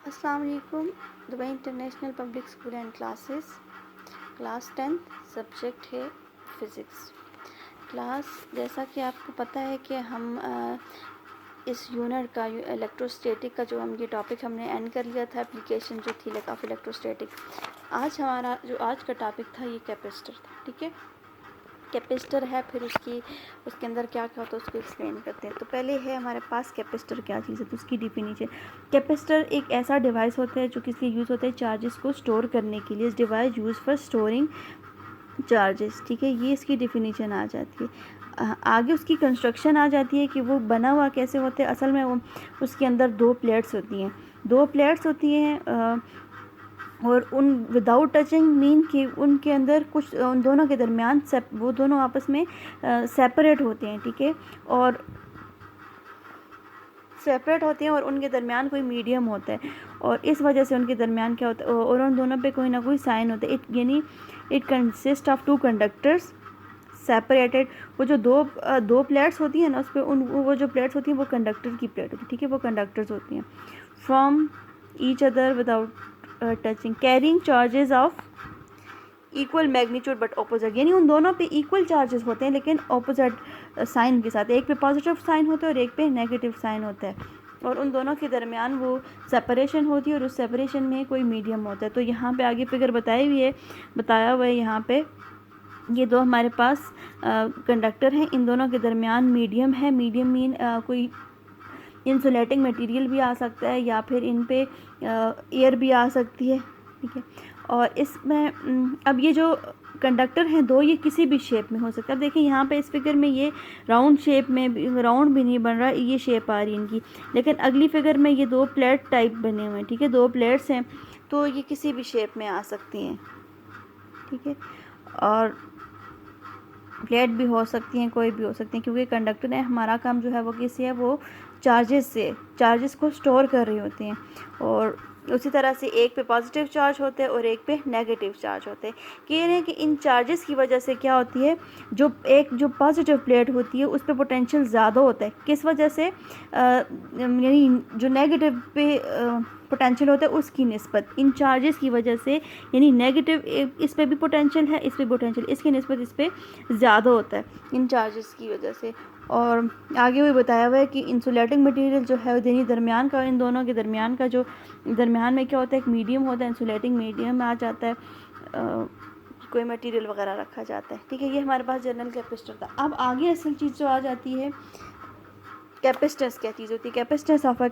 अस्सलाम वालेकुम। Dubai international public school and class 10th subject है फ़िज़िक्स। जैसा कि आपको पता है कि हम इस यूनिट का इलेक्ट्रोस्टैटिक का जो हम ये टॉपिक हमने एंड कर लिया था, एप्लीकेशन जो थी ऑफ इलेक्ट्रोस्टैटिक। आज हमारा जो आज का टॉपिक था ये कैपेसिटर था। ठीक है, कैपेसिटर है, फिर उसके अंदर क्या क्या होता है उसको एक्सप्लेन करते हैं। तो पहले है हमारे पास कैपेसिटर क्या चीज़ है, तो उसकी डिफिनीशन। कैपेसिटर एक ऐसा डिवाइस होता है जो किसके यूज़ होता है चार्जेस को स्टोर करने के लिए। इस device use for storing charges. ठीक है, ये इसकी डिफिनीशन आ जाती है। आगे उसकी कंस्ट्रक्शन आ जाती है कि वो बना हुआ कैसे होता है। असल में वो उसके अंदर दो प्लेट्स होती हैं और उन विदाउट टचिंग मीन कि उनके अंदर कुछ उन दोनों के दरमियान वो दोनों आपस में सेपरेट होते हैं। ठीक है, और सेपरेट होते हैं और उनके दरमियान कोई मीडियम होता है और इस वजह से उनके दरमियान क्या होता है और उन दोनों पे कोई ना कोई साइन होता है। यानी it consist of two conductors separated. वो जो दो प्लेट्स होती हैं ना, उस पर वो जो प्लेट्स होती हैं वो कंडक्टर की प्लेट होती है। ठीक है, वो कंडक्टर्स होती हैं from each other without touching, carrying charges of equal magnitude but opposite. यानी उन दोनों पे इक्वल चार्जेस होते हैं लेकिन ऑपोजिट साइन के साथ। एक पे पॉजिटिव साइन होता है और एक पे नेगेटिव साइन होता है और उन दोनों के दरमियान वो सेपरेशन होती है और उस सेपरेशन में कोई मीडियम होता है। तो यहाँ पे आगे फिगर बताया हुआ है यहाँ पे ये दो हमारे पास कंडक्टर हैं, इन दोनों के दरमियान मीडियम है। मीडियम मीन कोई इंसुलेटिंग मटेरियल भी आ सकता है या फिर इन पे एयर भी आ सकती है। ठीक है, और इसमें अब ये जो कंडक्टर हैं दो, ये किसी भी शेप में हो सकता है। देखिए यहाँ पे इस फिगर में ये राउंड शेप में, राउंड भी नहीं बन रहा, ये शेप आ रही है इनकी, लेकिन अगली फिगर में ये दो प्लेट टाइप बने हुए हैं। ठीक है, दो प्लेट्स हैं तो ये किसी भी शेप में आ सकती हैं। ठीक है, और प्लेट भी हो सकती हैं, कोई भी हो सकती हैं, क्योंकि कंडक्टर है हमारा काम जो है वो किससे है, वो चार्जेस को स्टोर कर रही होती हैं। और उसी तरह से एक पे पॉजिटिव चार्ज होते हैं और एक पे नेगेटिव चार्ज होते हैं। कह रहे हैं कि इन चार्जेस की वजह से क्या होती है, जो पॉजिटिव प्लेट होती है उस पर पोटेंशियल ज़्यादा होता है। किस वजह से, यानी जो नेगेटिव पे पोटेंशियल होता है उसकी निस्बत इन चार्जेस की वजह से, यानी नेगेटिव इस पे भी पोटेंशियल है, इस पे पोटेंशियल इसकी निस्बत इस पे ज़्यादा होता है इन चार्जेस की वजह से। और आगे भी बताया हुआ है कि इंसुलेटिंग मटेरियल जो है यानी दरमियान का, इन दोनों के दरमियान का जो दरमियान में क्या होता है, एक मीडियम होता है, इंसुलेटिंग मीडियम में आ जाता है, कोई मटेरियल वगैरह रखा जाता है। ठीक है, ये हमारे पास जनरल कैपेसिटर था। अब आगे असल चीज़ जो आ जाती है, कैपेसिटेंस क्या चीज़ होती है, कैपेसिटेंस ऑफ अ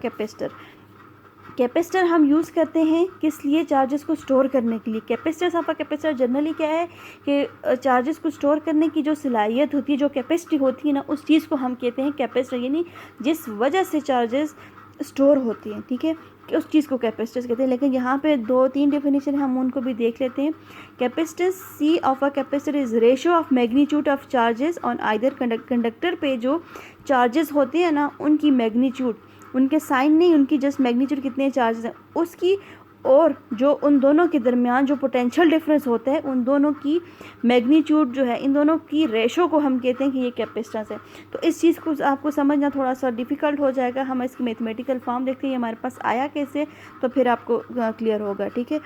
कैपेसिटर हम यूज़ करते हैं किस लिए, चार्जेस को स्टोर करने के लिए। Capacitance of a capacitor generally क्या है कि चार्जेस को स्टोर करने की जो सलाहियत होती है, जो कैपेसिटी होती है ना, उस चीज़ को हम कहते हैं कैपेसिटर, यानी जिस वजह से चार्जेस स्टोर होती हैं। ठीक है, कि उस चीज़ को कैपेसिटेंस कहते हैं। लेकिन यहाँ पे 2-3 डेफिनेशन हम उनको भी देख लेते हैं। Capacitance C of a capacitor is ratio of magnitude of charges on either conductor पे जो चार्जेस होते हैं ना, उनकी मैग्नीट्यूड, उनके साइन नहीं, उनकी जस्ट मैग्नीट्यूड कितने चार्जेस हैं उसकी, और जो उन दोनों के दरमियान जो पोटेंशियल डिफरेंस होता है उन दोनों की मैग्नीट्यूड जो है, इन दोनों की रेशो को हम कहते हैं कि ये कैपेसिटेंस है। तो इस चीज़ को आपको समझना थोड़ा सा डिफ़िकल्ट हो जाएगा। हम इसकी मैथमेटिकल फॉर्म देखते हैं हमारे पास आया कैसे, तो फिर आपको क्लियर होगा। ठीक है,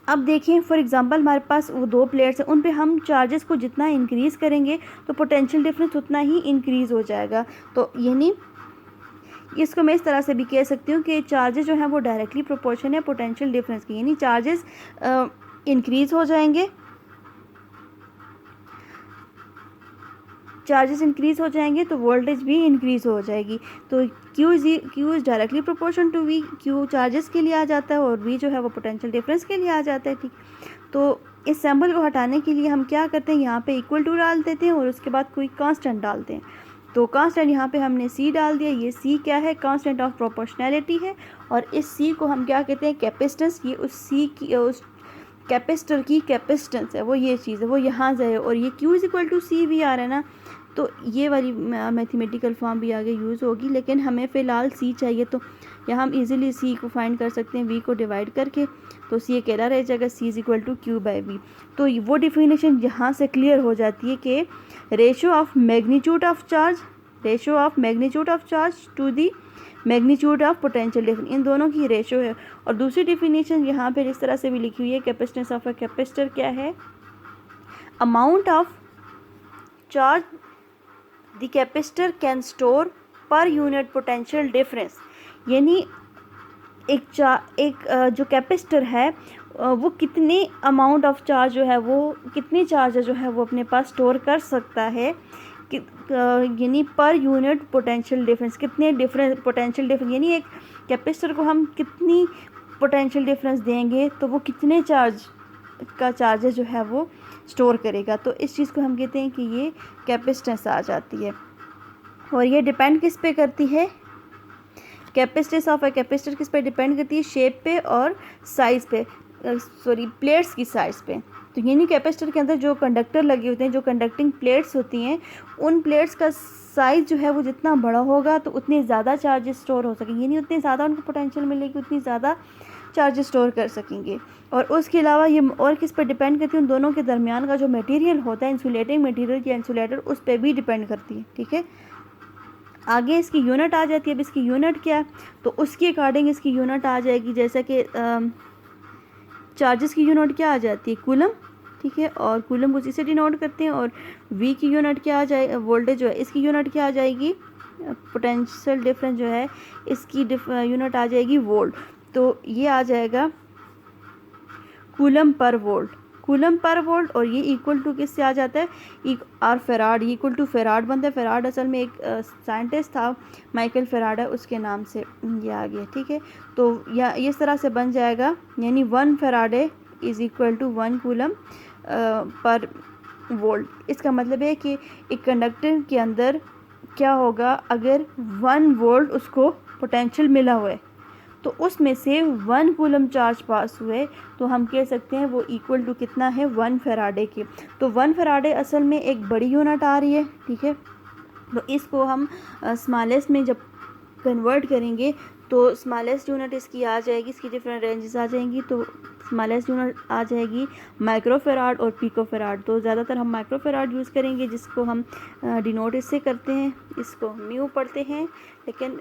अब देखिए फॉर एग्जांपल हमारे पास वो दो प्लेट्स हैं, उन पे हम चार्जेस को जितना इंक्रीज़ करेंगे तो पोटेंशियल डिफरेंस उतना ही इंक्रीज़ हो जाएगा। तो यानी इसको मैं इस तरह से भी कह सकती हूँ कि चार्जेस जो हैं वो डायरेक्टली प्रोपोर्शन है पोटेंशियल डिफरेंस की। यानी चार्जेस इंक्रीज़ हो जाएंगे, तो वोल्टेज भी इंक्रीज़ हो जाएगी। तो Q इज़ directly proportion to V। Q charges के लिए आ जाता है और V जो है वो पोटेंशियल डिफरेंस के लिए आ जाता है। ठीक, तो इस सिंबल को हटाने के लिए हम क्या करते हैं, यहाँ पे इक्वल टू डाल देते हैं और उसके बाद कोई कांस्टेंट डालते हैं। तो कांस्टेंट यहाँ पे हमने C डाल दिया। ये C क्या है, कांस्टेंट ऑफ प्रोपोर्शनैलिटी है, और इस C को हम क्या कहते हैं, कैपेसिटेंस। ये उस कैपेसिटर की कैपेसिटेंस है, वो ये चीज़ है, वो यहाँ से है। और ये Q इज़ इक्वल टू C V आ रहा है ना, तो ये वाली मैथमेटिकल फॉर्म भी आगे यूज़ होगी, लेकिन हमें फ़िलहाल C चाहिए। तो यहाँ हम इजीली C को फाइंड कर सकते हैं V को डिवाइड करके, तो C अकेला रह जाएगा, C is equal to Q by V। तो वो डिफिनेशन यहाँ से क्लियर हो जाती है कि ratio of magnitude of charge to the magnitude of potential difference, इन दोनों की रेशो है। और दूसरी डिफिनीशन यहाँ पे जिस तरह से भी लिखी हुई है, कैपेसिटेंस ऑफ अ कैपेसिटर क्या है, amount of charge the capacitor can store per unit potential difference, यानी जो कैपेसिटर है वो कितने अमाउंट ऑफ चार्ज जो है वो कितनी चार्ज जो है वो अपने पास स्टोर कर सकता है, यानी पर यूनिट पोटेंशियल डिफरेंस, कितने डिफरेंस पोटेंशियल डिफरेंस, यानी एक कैपेसिटर को हम कितनी पोटेंशियल डिफरेंस देंगे तो वो कितने चार्ज का चार्जेस जो है वो स्टोर करेगा। तो इस चीज़ को हम कहते हैं कि ये कैपेसिटेंस आ जाती है। और ये डिपेंड किस पे करती है, कैपेसिटेंस ऑफ अ कैपेसिटर किस पे डिपेंड करती है, शेप पे और साइज़ पे, प्लेट्स की साइज़ पे। तो यानी कैपेसिटर के अंदर जो कंडक्टर लगे होते हैं, जो कंडक्टिंग प्लेट्स होती हैं, उन प्लेट्स का साइज़ जो है वो जितना बड़ा होगा तो उतने ज़्यादा चार्जेस स्टोर हो सकेंगे, यानी उतनी ज़्यादा उनको पोटेंशियल मिलेगी, उतनी ज़्यादा चार्जेस स्टोर कर सकेंगे। और उसके अलावा ये और किस पर डिपेंड करती है, उन दोनों के दरमियान का जो मटेरियल होता है, इंसुलेटिंग मटेरियल या इंसुलेटर, उस पर भी डिपेंड करती है। ठीक है, आगे इसकी यूनिट आ जाती है। अब इसकी यूनिट क्या है, तो उसके अकॉर्डिंग इसकी यूनिट आ जाएगी, जैसा कि चार्जेस की यूनिट क्या आ जाती है, कूलम। ठीक है, और कूलम को इसी से डिनोट करते हैं। और वी की यूनिट क्या आ जाए, वोल्टेज जो है इसकी यूनिट क्या आ जाएगी, पोटेंशियल डिफरेंस जो है इसकी यूनिट आ जाएगी वोल्ट। तो ये आ जाएगा coulomb per volt, coulomb per volt. और ये इक्वल टू किससे आ जाता है, आर फेराड, ये इक्वल टू फेराड बनता है। फेराड असल में एक साइंटिस्ट था, माइकल फेराडा, उसके नाम से ये आ गया। ठीक है, तो या इस तरह से बन जाएगा, यानी 1 farad is equal to 1 coulomb per volt. इसका मतलब है कि एक कंडक्टर के अंदर क्या होगा, अगर 1 वोल्ट उसको पोटेंशियल मिला हुआ है तो उसमें से 1 कूलम चार्ज पास हुए तो हम कह सकते हैं वो इक्वल टू कितना है, 1 फेराडे के। तो 1 फेराडे असल में एक बड़ी यूनिट आ रही है। ठीक है, तो इसको हम स्मॉलेस्ट में जब कन्वर्ट करेंगे तो स्मॉलेस्ट यूनिट इसकी आ जाएगी, इसकी डिफरेंट रेंजेस आ जाएंगी। तो स्मॉलेस्ट यूनिट आ जाएगी माइक्रोफेराड और पिकोफेराड। तो ज़्यादातर हम माइक्रोफेराड यूज़ करेंगे, जिसको हम डिनोट इससे करते हैं, इसको म्यू पढ़ते हैं, लेकिन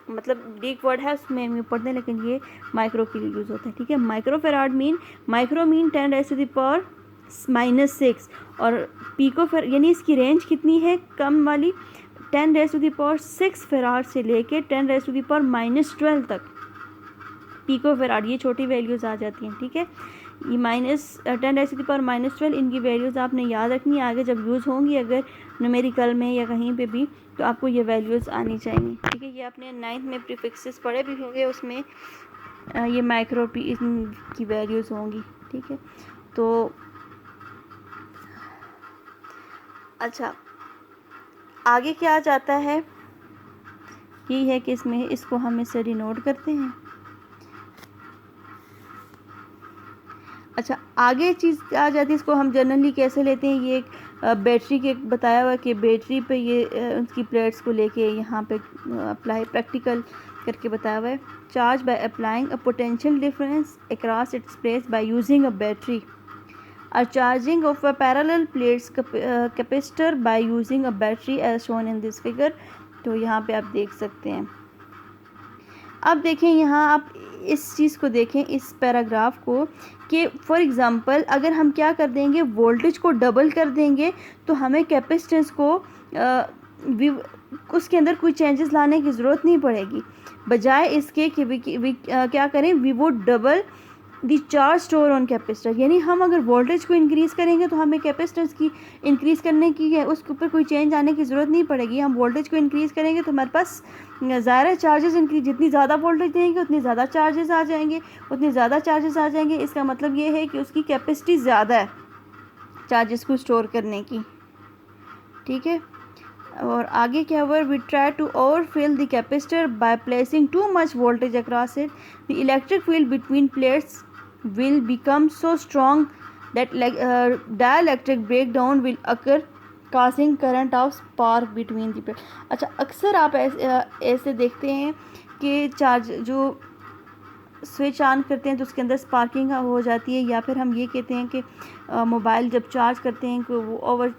मतलब ग्रीक वर्ड है उसमें म्यू पढ़ते हैं, लेकिन ये माइक्रो के लिए यूज़ होता है। ठीक है, माइक्रोफेराड मीन, माइक्रो मीन 10⁻⁻⁻⁶ और पिकोफेराड यानी इसकी रेंज कितनी है, कम वाली, 10⁻⁶ फेराड से लेके 10⁻⁻12 तक पिकोफेराड, ये छोटी वैल्यूज़ आ जाती हैं। ठीक है, ये -10⁻⁻12 इनकी वैल्यूज़ आपने याद रखनी है, आगे जब यूज़ होंगी अगर न्यूमेरिकल में या कहीं पे भी, तो आपको ये वैल्यूज़ आनी चाहिए। ठीक है, ये आपने 9th में प्रीफिक्सेस पढ़े भी होंगे, उसमें ये माइक्रो पी की वैल्यूज़ होंगी। ठीक है, तो अच्छा आगे क्या आ जाता है, यही है कि इसमें इसको हम इससे डिनोट करते हैं। अच्छा, आगे चीज़ आ जाती है, इसको हम जनरली कैसे लेते हैं, ये एक बैटरी के बताया हुआ कि बैटरी पे ये उसकी प्लेट्स को लेके यहाँ पे अप्लाई प्रैक्टिकल करके बताया हुआ है। Charge by applying a potential difference across its place by using a battery, और charging of a parallel plates capacitor by using a battery as shown in this figure. तो यहाँ पे आप देख सकते हैं। अब देखें यहाँ, आप इस चीज़ को देखें, इस पैराग्राफ को, कि फॉर एग्ज़ाम्पल अगर हम क्या कर देंगे, वोल्टेज को डबल कर देंगे तो हमें कैपेसिटेंस को उसके अंदर कोई चेंजेस लाने की ज़रूरत नहीं पड़ेगी, बजाय इसके कि क्या करें, we would double the charge store on capacitor. यानी हम अगर वोल्टेज को इंक्रीज़ करेंगे तो हमें कैपेसिटेंस की इंक्रीज़ करने की है, उसके ऊपर कोई चेंज आने की ज़रूरत नहीं पड़ेगी। हम वोल्टेज को इंक्रीज़ करेंगे तो हमारे पास ज़्यादा चार्जेस इंक्रीज, जितनी ज़्यादा वोल्टेज देंगे उतनी ज़्यादा चार्जेस आ जाएंगे, उतने ज़्यादा चार्जेस आ जाएंगे। इसका मतलब ये है कि उसकी कैपेसिटी ज़्यादा है चार्जेस को स्टोर करने की। ठीक है, और आगे क्या हुआ, we try to overfill the capacitor by placing too much voltage across it, the electric field between plates will become so strong that dielectric breakdown will occur, causing current of spark between the plates। अच्छा, अक्सर आप ऐसे देखते हैं कि charge जो switch on करते हैं तो उसके अंदर स्पार्किंग हो जाती है, या फिर हम ये कहते हैं कि मोबाइल जब चार्ज करते हैं कि वो ओवर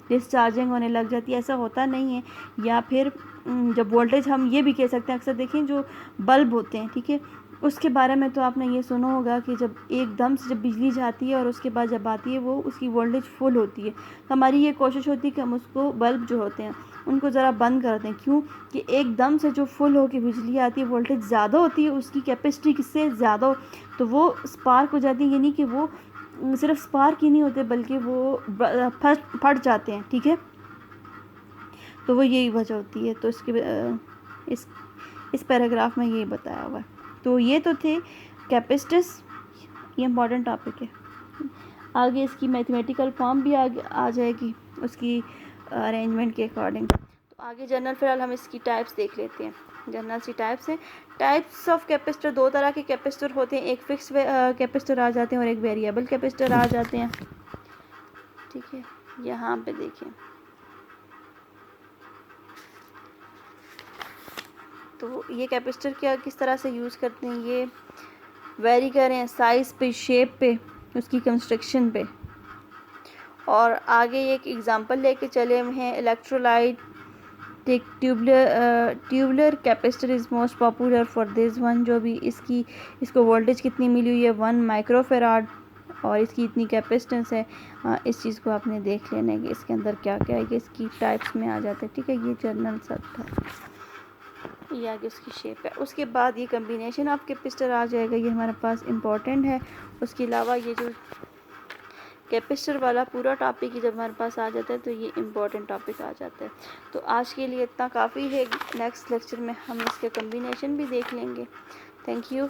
डिस्चार्जिंग होने लग जाती है। ऐसा होता नहीं है, या फिर जब वोल्टेज, हम ये भी कह सकते हैं, अक्सर देखें जो बल्ब होते हैं, ठीक है, उसके बारे में तो आपने ये सुना होगा कि जब एकदम से जब बिजली जाती है और उसके बाद जब आती है वो उसकी वोल्टेज फुल होती है, तो हमारी ये कोशिश होती है कि हम उसको बल्ब जो होते हैं उनको ज़रा बंद कर दें। क्यों कि एकदम से जो फुल हो के बिजली आती है, वोल्टेज ज़्यादा होती है, उसकी कैपेसिटी किससे ज़्यादा हो, तो वो स्पार्क हो जाती है। यानी कि वो सिर्फ स्पार्क ही नहीं होते बल्कि वो फट जाते हैं, ठीक है। तो वो यही वजह होती है। तो इस पैराग्राफ में यही बताया हुआ है। तो ये तो थे कैपेसिटर्स, ये इम्पॉर्टेंट टॉपिक है। आगे इसकी मैथमेटिकल फॉर्म भी आगे आ जाएगी उसकी अरेंजमेंट के अकॉर्डिंग। तो आगे जनरल फिलहाल हम इसकी टाइप्स देख लेते हैं। जनरल सी टाइप्स हैं। टाइप्स ऑफ कैपेसिटर, दो तरह के कैपेसिटर होते हैं, एक फिक्स कैपेसिटर आ जाते हैं और एक वेरिएबल कैपेसिटर आ जाते हैं, ठीक है। यहाँ पे देखें तो ये कैपेसिटर क्या किस तरह से यूज़ करते हैं, ये वेरी कर रहे हैं साइज़ पे, शेप पे, उसकी कंस्ट्रक्शन पे। और आगे एक एग्जांपल लेके चले हुए हैं, electrolyte tubular capacitor is most popular for this one. जो भी इसको वोल्टेज कितनी मिली हुई है 1 माइक्रोफेराड और इसकी इतनी कैपेसिटेंस है। इस चीज़ को आपने देख लेना है कि इसके अंदर क्या क्या है, कि इसकी टाइप्स में आ जाते हैं, ठीक है। ये जनरल सब था, ये आगे उसकी शेप है। उसके बाद ये कम्बिनेशन ऑफ कैपेसिटर आ जाएगा, ये हमारे पास इम्पॉर्टेंट है। उसके अलावा ये जो कैपेसिटर वाला पूरा टॉपिक ही जब हमारे पास आ जाता है तो ये इम्पॉर्टेंट टॉपिक आ जाता है। तो आज के लिए इतना काफ़ी है। नेक्स्ट लेक्चर में हम इसके कम्बिनेशन भी देख लेंगे। Thank you.